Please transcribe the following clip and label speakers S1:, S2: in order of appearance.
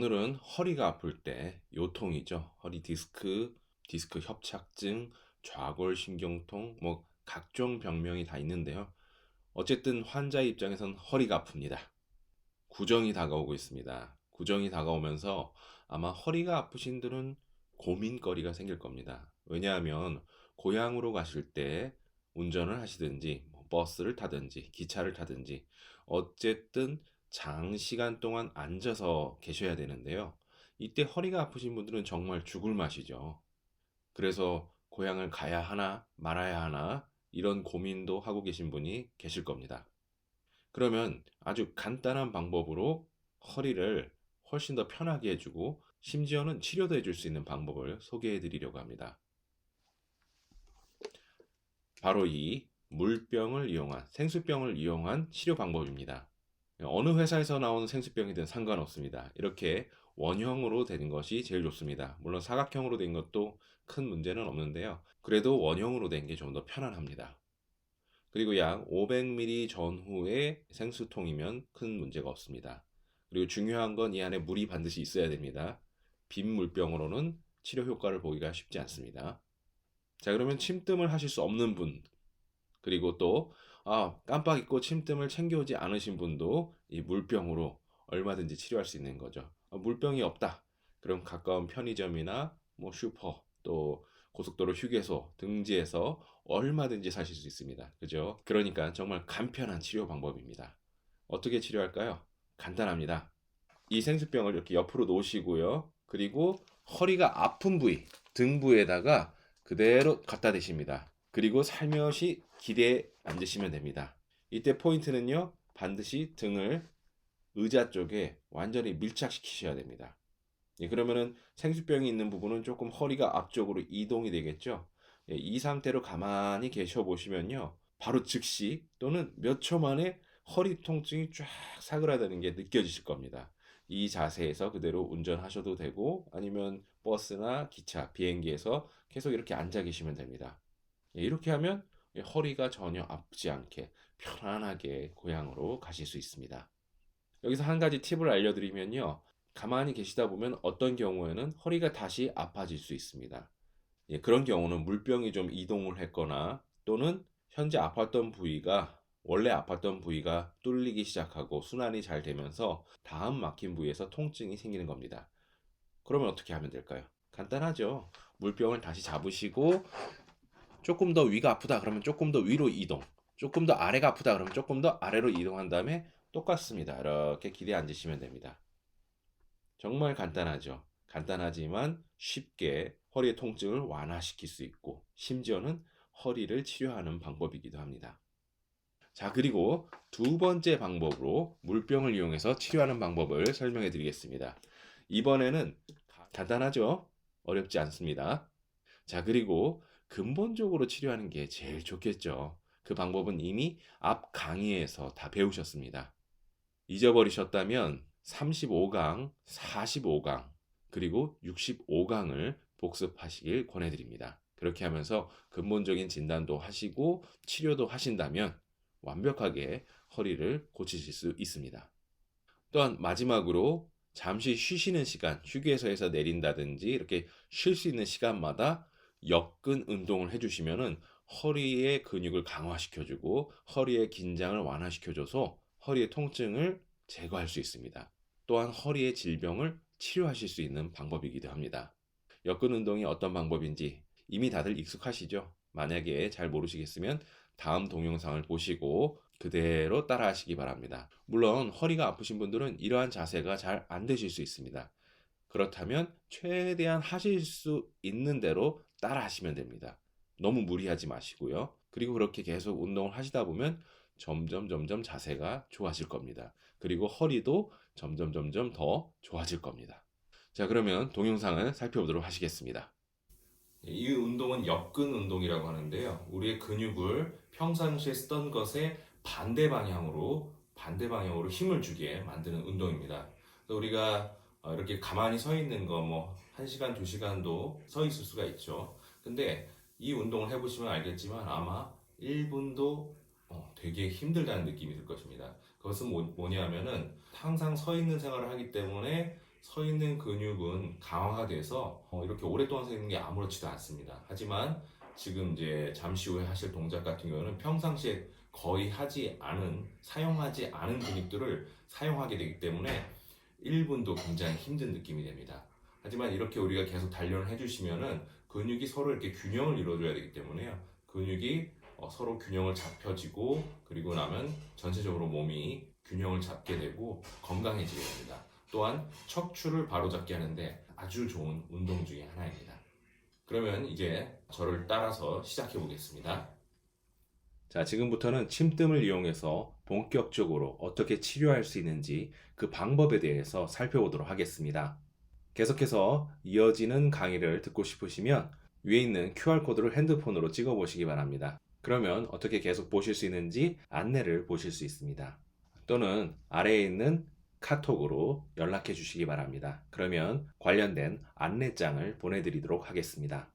S1: 오늘은 허리가 아플 때 요통이죠. 허리 디스크, 디스크 협착증, 좌골신경통, 뭐 각종 병명이 다 있는데요. 어쨌든 환자 입장에선 허리가 아픕니다. 구정이 다가오고 있습니다. 구정이 다가오면서 아마 허리가 아프신 분들은 고민거리가 생길 겁니다. 왜냐하면 고향으로 가실 때 운전을 하시든지 뭐 버스를 타든지 기차를 타든지 어쨌든 장시간 동안 앉아서 계셔야 되는데요. 이때 허리가 아프신 분들은 정말 죽을 맛이죠. 그래서 고향을 가야 하나 말아야 하나 이런 고민도 하고 계신 분이 계실 겁니다. 그러면 아주 간단한 방법으로 허리를 훨씬 더 편하게 해주고 심지어는 치료도 해줄 수 있는 방법을 소개해 드리려고 합니다. 바로 이 물병을 이용한 생수병을 이용한 치료 방법입니다. 어느 회사에서 나오는 생수병이든 상관없습니다. 이렇게 원형으로 된 것이 제일 좋습니다. 물론 사각형으로 된 것도 큰 문제는 없는데요. 그래도 원형으로 된 게 좀 더 편안합니다. 그리고 약 500ml 전후의 생수통이면 큰 문제가 없습니다. 그리고 중요한 건 이 안에 물이 반드시 있어야 됩니다. 빈 물병으로는 치료 효과를 보기가 쉽지 않습니다. 자, 그러면 침뜸을 하실 수 없는 분, 그리고 또 깜빡 잊고 침뜸을 챙겨오지 않으신 분도 이 물병으로 얼마든지 치료할 수 있는 거죠. 물병이 없다. 그럼 가까운 편의점이나 뭐 슈퍼 또 고속도로 휴게소 등지에서 얼마든지 사실 수 있습니다. 그죠? 그러니까 정말 간편한 치료 방법입니다. 어떻게 치료할까요? 간단합니다. 이 생수병을 이렇게 옆으로 놓으시고요. 그리고 허리가 아픈 부위, 등 부에다가 그대로 갖다 대십니다. 그리고 살며시 기대에 앉으시면 됩니다. 이때 포인트는요, 반드시 등을 의자 쪽에 완전히 밀착시키셔야 됩니다. 예, 그러면은 생수병이 있는 부분은 조금 허리가 앞쪽으로 이동이 되겠죠. 예, 이 상태로 가만히 계셔 보시면요, 바로 즉시 또는 몇 초 만에 허리 통증이 쫙 사그라드는 게 느껴지실 겁니다. 이 자세에서 그대로 운전하셔도 되고 아니면 버스나 기차, 비행기에서 계속 이렇게 앉아 계시면 됩니다. 예, 이렇게 하면 허리가 전혀 아프지 않게 편안하게 고향으로 가실 수 있습니다. 여기서 한 가지 팁을 알려드리면요. 가만히 계시다 보면 어떤 경우에는 허리가 다시 아파질 수 있습니다. 예, 그런 경우는 물병이 좀 이동을 했거나 또는 현재 아팠던 부위가 원래 아팠던 부위가 뚫리기 시작하고 순환이 잘 되면서 다음 막힌 부위에서 통증이 생기는 겁니다. 그러면 어떻게 하면 될까요? 간단하죠. 물병을 다시 잡으시고 조금 더 위가 아프다 그러면 조금 더 위로 이동, 조금 더 아래가 아프다 그러면 조금 더 아래로 이동한 다음에 똑같습니다. 이렇게 기대 앉으시면 됩니다. 정말 간단하죠. 간단하지만 쉽게 허리의 통증을 완화시킬 수 있고 심지어는 허리를 치료하는 방법이기도 합니다. 자, 그리고 두 번째 방법으로 물병을 이용해서 치료하는 방법을 설명해 드리겠습니다. 이번에는 간단하죠? 어렵지 않습니다. 자, 그리고 근본적으로 치료하는 게 제일 좋겠죠. 그 방법은 이미 앞 강의에서 다 배우셨습니다. 잊어버리셨다면 35강, 45강, 그리고 65강을 복습하시길 권해드립니다. 그렇게 하면서 근본적인 진단도 하시고 치료도 하신다면 완벽하게 허리를 고치실 수 있습니다. 또한 마지막으로 잠시 쉬시는 시간, 휴게소에서 내린다든지 이렇게 쉴 수 있는 시간마다 역근 운동을 해주시면은 허리의 근육을 강화시켜주고 허리의 긴장을 완화시켜줘서 허리의 통증을 제거할 수 있습니다. 또한 허리의 질병을 치료하실 수 있는 방법이기도 합니다. 역근 운동이 어떤 방법인지 이미 다들 익숙하시죠? 만약에 잘 모르시겠으면 다음 동영상을 보시고 그대로 따라 하시기 바랍니다. 물론 허리가 아프신 분들은 이러한 자세가 잘 안 되실 수 있습니다. 그렇다면 최대한 하실 수 있는 대로 따라 하시면 됩니다. 너무 무리하지 마시고요. 그리고 그렇게 계속 운동을 하시다 보면 점점 자세가 좋아질 겁니다. 그리고 허리도 점점 더 좋아질 겁니다. 자, 그러면 동영상을 살펴보도록 하시겠습니다. 이 운동은 역근 운동이라고 하는데요. 우리의 근육을 평상시에 쓰던 것에 반대 방향으로 힘을 주게 만드는 운동입니다. 그래서 우리가 이렇게 가만히 서 있는 거 뭐 1시간, 2시간도 서 있을 수가 있죠. 근데 이 운동을 해보시면 알겠지만 아마 1분도 되게 힘들다는 느낌이 들 것입니다. 그것은 뭐냐면은 항상 서 있는 생활을 하기 때문에 서 있는 근육은 강화가 돼서 이렇게 오랫동안 서 있는 게 아무렇지도 않습니다. 하지만 지금 이제 잠시 후에 하실 동작 같은 경우는 평상시에 거의 사용하지 않은 근육들을 사용하게 되기 때문에 1분도 굉장히 힘든 느낌이 됩니다. 하지만 이렇게 우리가 계속 단련을 해주시면은 근육이 서로 이렇게 균형을 이루어줘야 되기 때문에요. 근육이 서로 균형을 잡혀지고 그리고 나면 전체적으로 몸이 균형을 잡게 되고 건강해지게 됩니다. 또한 척추를 바로잡게 하는데 아주 좋은 운동 중에 하나입니다. 그러면 이제 저를 따라서 시작해 보겠습니다. 자, 지금부터는 침뜸을 이용해서 본격적으로 어떻게 치료할 수 있는지 그 방법에 대해서 살펴보도록 하겠습니다. 계속해서 이어지는 강의를 듣고 싶으시면 위에 있는 QR코드를 핸드폰으로 찍어 보시기 바랍니다. 그러면 어떻게 계속 보실 수 있는지 안내를 보실 수 있습니다. 또는 아래에 있는 카톡으로 연락해 주시기 바랍니다. 그러면 관련된 안내장을 보내드리도록 하겠습니다.